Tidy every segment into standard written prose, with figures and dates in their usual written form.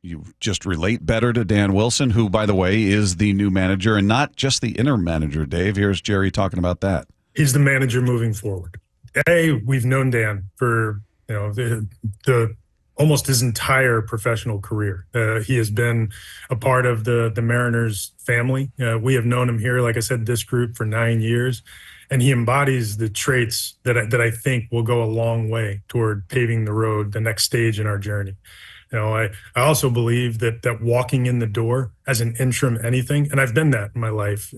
you just relate better to Dan Wilson, who, by the way, is the new manager and not just the interim manager, Dave. Here's Jerry talking about that. He's the manager moving forward. We've known Dan for the almost his entire professional career. He has been a part of the Mariners family. We have known him here, like I said, this group for 9 years, and he embodies the traits that I think will go a long way toward paving the road, the next stage in our journey. I also believe that walking in the door as an interim anything, and I've been that in my life,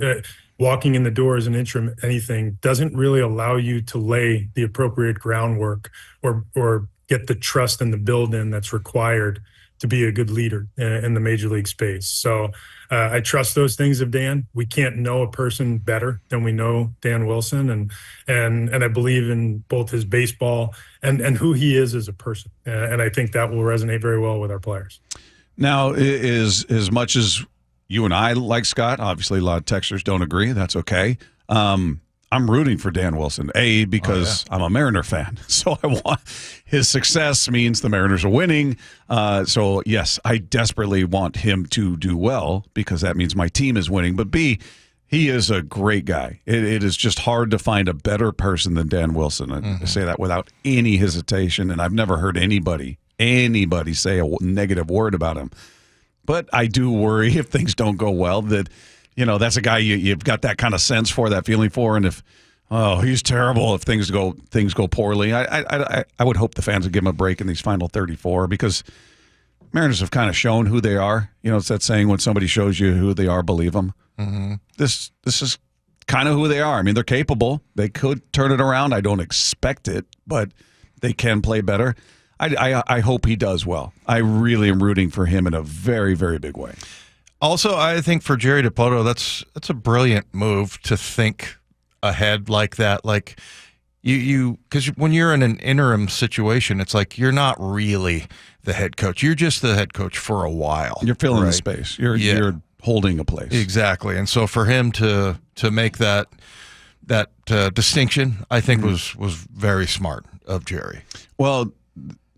walking in the door as an interim anything doesn't really allow you to lay the appropriate groundwork or get the trust and the build-in that's required to be a good leader in the major league space. So I trust those things of Dan. We can't know a person better than we know Dan Wilson, and I believe in both his baseball and who he is as a person. And I think that will resonate very well with our players. Now, is as much as you and I like Scott, obviously a lot of texters don't agree. That's okay. I'm rooting for Dan Wilson, because I'm a Mariner fan. So I want his success means the Mariners are winning. So, yes, I desperately want him to do well because that means my team is winning. But B, he is a great guy. It is just hard to find a better person than Dan Wilson. I say that without any hesitation, and I've never heard anybody say a negative word about him. But I do worry if things don't go well that – that's a guy you've got that kind of sense for, that feeling for, and if he's terrible if things go poorly. I would hope the fans would give him a break in these final 34 because Mariners have kind of shown who they are. It's that saying, when somebody shows you who they are, believe them. Mm-hmm. This is kind of who they are. I mean, they're capable. They could turn it around. I don't expect it, but they can play better. I hope he does well. I really am rooting for him in a very, very big way. Also, I think for Jerry Dipoto, that's a brilliant move to think ahead like that. Like because when you're in an interim situation, it's like you're not really the head coach. You're just the head coach for a while. You're filling the space. You're holding a place. Exactly. And so for him to make that distinction, I think was very smart of Jerry. Well,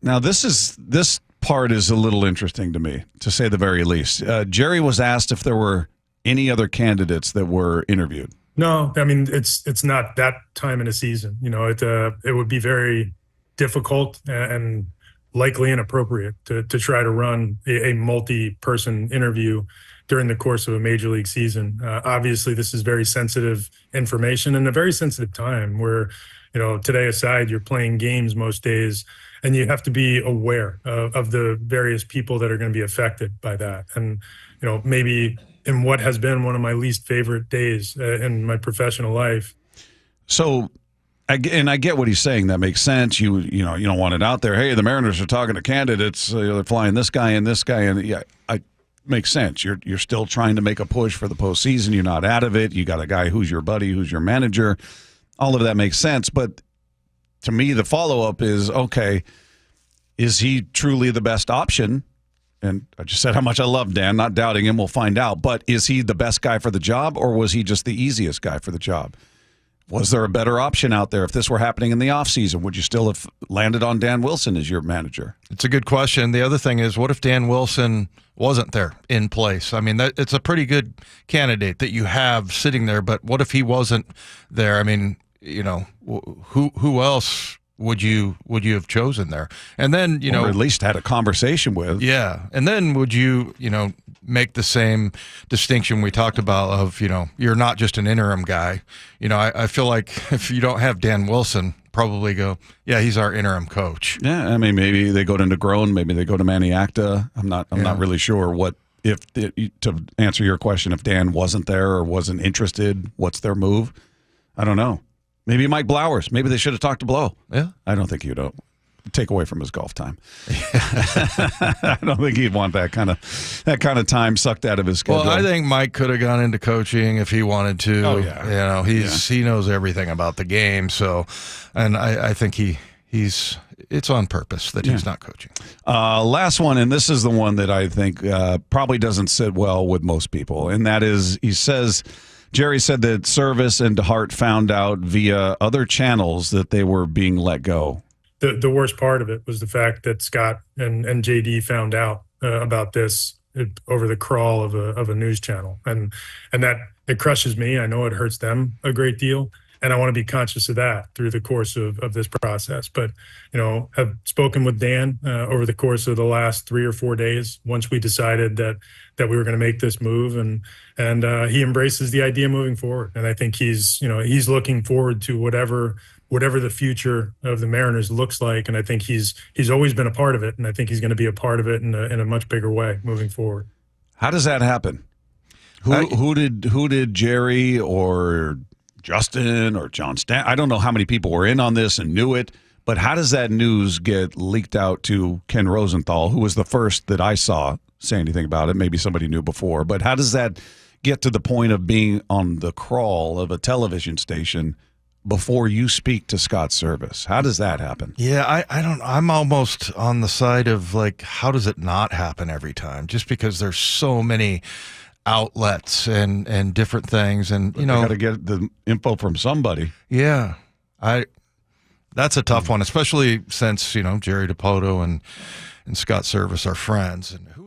now this part is a little interesting to me, to say the very least. Jerry was asked if there were any other candidates that were interviewed. No, I mean, it's not that time in a season. It would be very difficult and likely inappropriate to try to run a multi-person interview during the course of a major league season. Obviously, this is very sensitive information and a very sensitive time where, today aside, you're playing games most days, and you have to be aware of the various people that are going to be affected by that. And, maybe in what has been one of my least favorite days in my professional life. So, I get what he's saying. That makes sense. You don't want it out there. Hey, the Mariners are talking to candidates. They're flying this guy and this guy. And makes sense. You're still trying to make a push for the postseason. You're not out of it. You got a guy who's your buddy, who's your manager. All of that makes sense. But to me, the follow-up is, okay, is he truly the best option? And I just said how much I love Dan, not doubting him. We'll find out. But is he the best guy for the job, or was he just the easiest guy for the job? Was there a better option out there? If this were happening in the offseason, would you still have landed on Dan Wilson as your manager? It's a good question. The other thing is, what if Dan Wilson wasn't there in place? I mean, it's a pretty good candidate that you have sitting there, but what if he wasn't there? I mean, who else would you have chosen there? And then, or at least had a conversation with. Yeah. And then would you, make the same distinction we talked about of, you're not just an interim guy. I feel like if you don't have Dan Wilson, probably go, yeah, he's our interim coach. Yeah. I mean, maybe they go to Negron, maybe they go to Manny Acta. I'm not really sure to answer your question, if Dan wasn't there or wasn't interested, what's their move? I don't know. Maybe Mike Blowers. Maybe they should have talked to Blow. Yeah. I don't think he'd take away from his golf time. I don't think he'd want that kind of time sucked out of his schedule. Well, I think Mike could have gone into coaching if he wanted to. Oh, yeah. He knows everything about the game. So, and I think it's on purpose that he's not coaching. Last one, and this is the one that I think probably doesn't sit well with most people, and that is, Jerry said that Servais and DeHart found out via other channels that they were being let go. The worst part of it was the fact that Scott and JD found out about this over the crawl of a news channel, and that it crushes me. I know it hurts them a great deal, and I want to be conscious of that through the course of this process. But have spoken with Dan over the course of the last 3 or 4 days. Once we decided that we were going to make this move, and he embraces the idea moving forward, and I think he's looking forward to whatever the future of the Mariners looks like, and I think he's always been a part of it, and I think he's going to be a part of it in a much bigger way moving forward. How does that happen? Who did Jerry or Justin or John Stan? I don't know how many people were in on this and knew it, but how does that news get leaked out to Ken Rosenthal, who was the first that I saw say anything about it? Maybe somebody knew before, but how does that get to the point of being on the crawl of a television station before you speak to Scott Servais? How does that happen? Yeah, I don't. I'm almost on the side of like, how does it not happen every time? Just because there's so many outlets and different things, and But you got to get the info from somebody. Yeah, that's a tough one, especially since Jerry Dipoto and Scott Servais are friends, and who